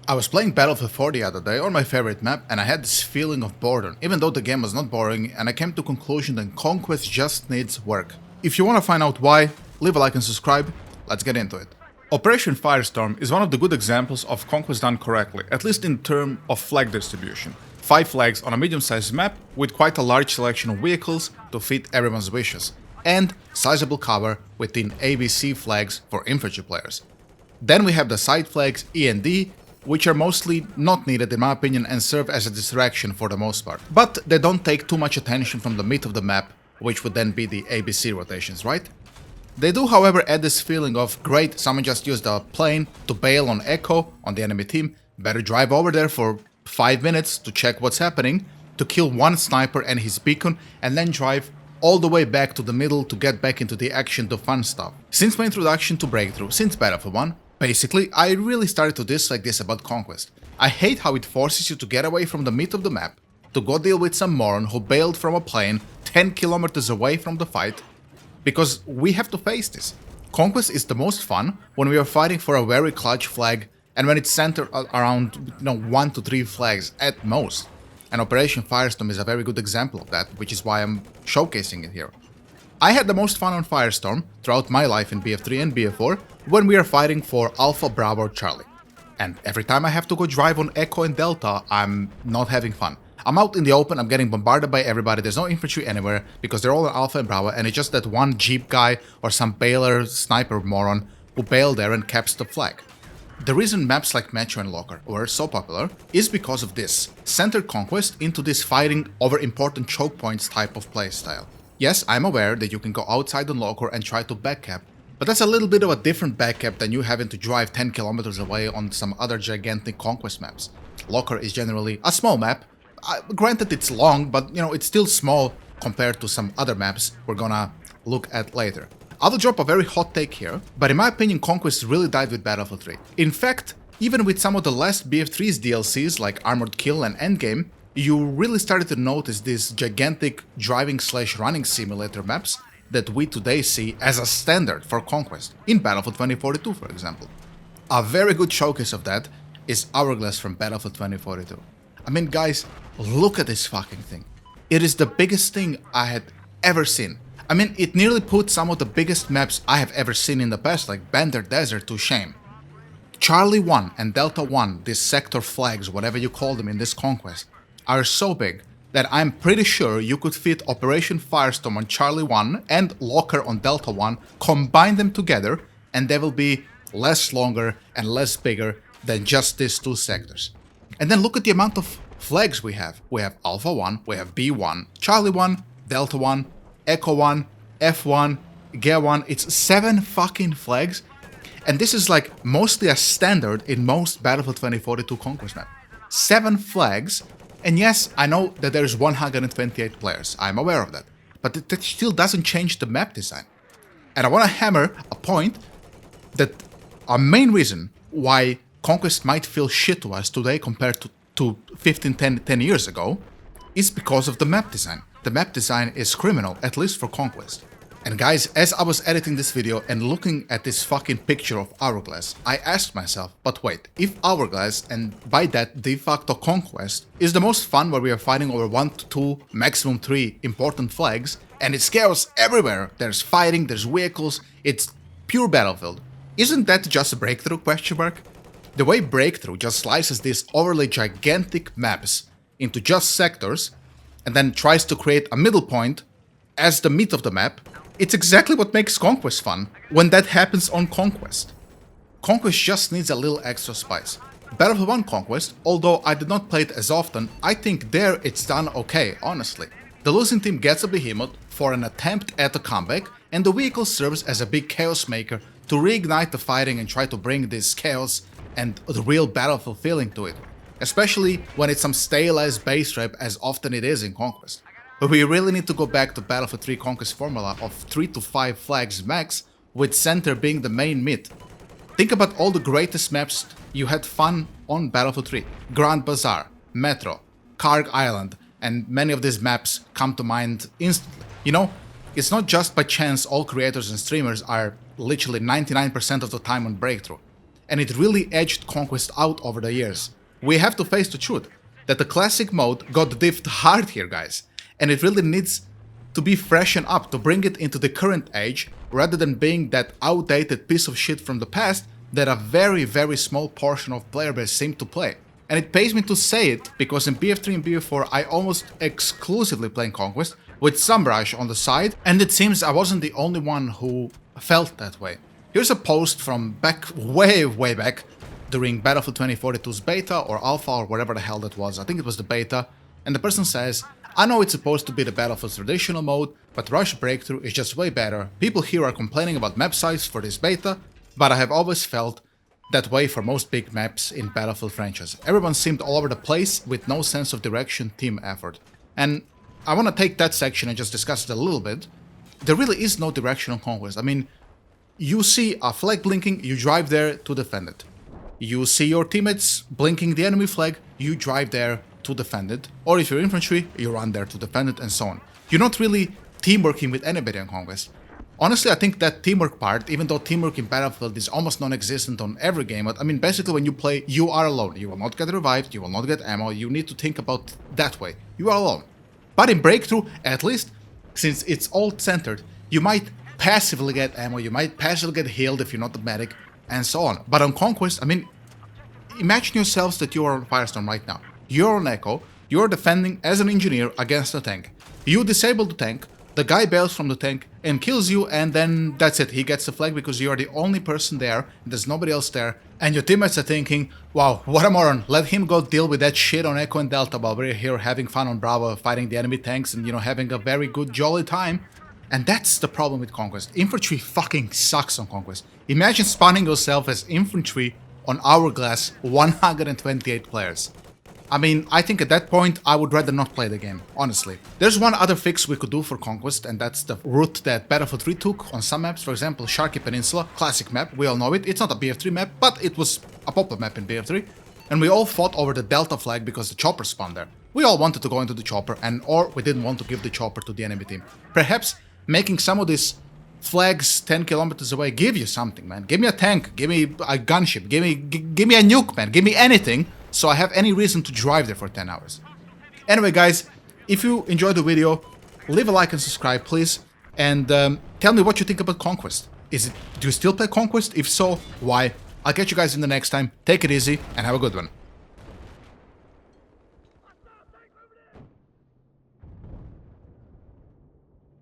I was playing Battlefield 4 the other day on my favorite map and I had this feeling of boredom, even though the game was not boring, and I came to the conclusion that Conquest just needs work. If you want to find out why, leave a like and subscribe, let's get into it. Operation Firestorm is one of the good examples of Conquest done correctly, at least in terms of flag distribution. 5 flags on a medium-sized map with quite a large selection of vehicles to fit everyone's wishes, and sizable cover within ABC flags for infantry players. Then we have the side flags E and D, which are mostly not needed in my opinion and serve as a distraction for the most part. But they don't take too much attention from the meat of the map, which would then be the ABC rotations, right? They do, however, add this feeling of, great, someone just used a plane to bail on Echo on the enemy team, better drive over there for 5 minutes to check what's happening, to kill one sniper and his beacon, and then drive all the way back to the middle to get back into the action to fun stuff. Since my introduction to Breakthrough, since Battlefield 1, basically, I really started to dislike this about Conquest. I hate how it forces you to get away from the meat of the map, to go deal with some moron who bailed from a plane 10 kilometers away from the fight, because we have to face this. Conquest is the most fun when we are fighting for a very clutch flag and when it's centered around 1 to 3 flags at most. And Operation Firestorm is a very good example of that, which is why I'm showcasing it here. I had the most fun on Firestorm throughout my life in BF3 and BF4 when we are fighting for Alpha, Bravo, Charlie. And every time I have to go drive on Echo and Delta, I'm not having fun. I'm out in the open, I'm getting bombarded by everybody, there's no infantry anywhere because they're all on Alpha and Bravo, and it's just that one Jeep guy or some bailer sniper moron who bailed there and caps the flag. The reason maps like Metro and Locker were so popular is because of this, centered Conquest into this fighting over important choke points type of playstyle. Yes, I'm aware that you can go outside on Locker and try to backcap, but that's a little bit of a different backcap than you having to drive 10 kilometers away on some other gigantic Conquest maps. Locker is generally a small map. Granted, it's long, but it's still small compared to some other maps we're gonna look at later. I will drop a very hot take here, but in my opinion Conquest really died with Battlefield 3. In fact, even with some of the last BF3's DLCs like Armored Kill and Endgame, you really started to notice these gigantic driving/running simulator maps that we today see as a standard for Conquest, in Battlefield 2042 for example. A very good showcase of that is Hourglass from Battlefield 2042. I mean guys, look at this fucking thing. It is the biggest thing I had ever seen. I mean, it nearly put some of the biggest maps I have ever seen in the past, like Bender Desert, to shame. Charlie 1 and Delta 1, these sector flags, whatever you call them in this Conquest, are so big that I'm pretty sure you could fit Operation Firestorm on Charlie 1 and Locker on Delta 1, combine them together, and they will be less longer and less bigger than just these 2 sectors. And then look at the amount of flags we have. We have Alpha 1, we have B1, Charlie 1, Delta 1, Echo 1, F1, Gear 1, it's 7 fucking flags. And this is like mostly a standard in most Battlefield 2042 Conquest map. 7 flags, and yes, I know that there's 128 players, I'm aware of that. But that still doesn't change the map design. And I want to hammer a point that our main reason why Conquest might feel shit to us today compared to 10 years ago is because of the map design. The map design is criminal, at least for Conquest. And guys, as I was editing this video and looking at this fucking picture of Hourglass, I asked myself, but wait, if Hourglass, and by that de facto Conquest, is the most fun where we are fighting over 1 to 2, maximum 3 important flags, and it's chaos everywhere, there's fighting, there's vehicles, it's pure Battlefield, isn't that just a Breakthrough question mark? The way Breakthrough just slices these overly gigantic maps into just sectors and then tries to create a middle point as the meat of the map, it's exactly what makes Conquest fun when that happens on Conquest. Conquest just needs a little extra spice. Battlefield 1 Conquest, although I did not play it as often, I think there it's done okay, honestly. The losing team gets a behemoth for an attempt at a comeback, and the vehicle serves as a big chaos maker to reignite the fighting and try to bring this chaos and the real Battlefield feeling to it, especially when it's some stale-ass base rep as often it is in Conquest. But we really need to go back to Battlefield 3 Conquest formula of 3 to 5 flags max, with center being the main meat. Think about all the greatest maps you had fun on Battlefield 3. Grand Bazaar, Metro, Karg Island, and many of these maps come to mind instantly. It's not just by chance all creators and streamers are literally 99% of the time on Breakthrough. and it really edged Conquest out over the years. We have to face the truth that the classic mode got diffed hard here, guys, and it really needs to be freshened up to bring it into the current age rather than being that outdated piece of shit from the past that a very small portion of player base seem to play. And it pays me to say it because in BF3 and BF4 I almost exclusively play Conquest with some Rush on the side, and it seems I wasn't the only one who felt that way. Here's a post from back, way back, during Battlefield 2042's beta or alpha or whatever the hell that was. I think it was the beta, and the person says, I know it's supposed to be the Battlefield's traditional mode, but Rush Breakthrough is just way better. People here are complaining about map size for this beta, but I have always felt that way for most big maps in Battlefield franchise. Everyone seemed all over the place with no sense of direction, team effort. And I want to take that section and just discuss it a little bit. There really is no direction on Conquest. I mean, you see a flag blinking, you drive there to defend it. You see your teammates blinking the enemy flag, you drive there to defend it. Or if you're infantry, you run there to defend it, and so on. You're not really teamworking with anybody on Conquest. Honestly, I think that teamwork part, even though teamwork in Battlefield is almost non-existent on every game, but I mean, basically when you play, you are alone. You will not get revived, you will not get ammo, you need to think about that way. You are alone. But in Breakthrough, at least, since it's all centered, you might passively get ammo, you might passively get healed if you're not the medic, and so on. But on Conquest, I mean, imagine yourselves that you are on Firestorm right now. You're on Echo, you're defending as an engineer against a tank. You disable the tank, the guy bails from the tank and kills you, and then that's it. He gets the flag because you are the only person there, there's nobody else there, and your teammates are thinking, wow, what a moron, let him go deal with that shit on Echo and Delta while we're here having fun on Bravo, fighting the enemy tanks and, you know, having a very good jolly time. And that's the problem with Conquest. Infantry fucking sucks on Conquest. Imagine spawning yourself as infantry on Hourglass 128 players. I mean, I think at that point, I would rather not play the game, honestly. There's one other fix we could do for Conquest, and that's the route that Battlefield 3 took on some maps. For example, Sharky Peninsula, classic map, we all know it. It's not a BF3 map, but it was a popular map in BF3. And we all fought over the Delta flag because the chopper spawned there. We all wanted to go into the chopper, or we didn't want to give the chopper to the enemy team. Perhaps making some of these flags 10 kilometers away give you something, man. Give me a tank, give me a gunship, give me a nuke, man. Give me anything, so I have any reason to drive there for 10 hours. Anyway, guys, if you enjoyed the video, leave a like and subscribe, please. And tell me what you think about Conquest. Do you still play Conquest? If so, why? I'll catch you guys in the next time. Take it easy and have a good one.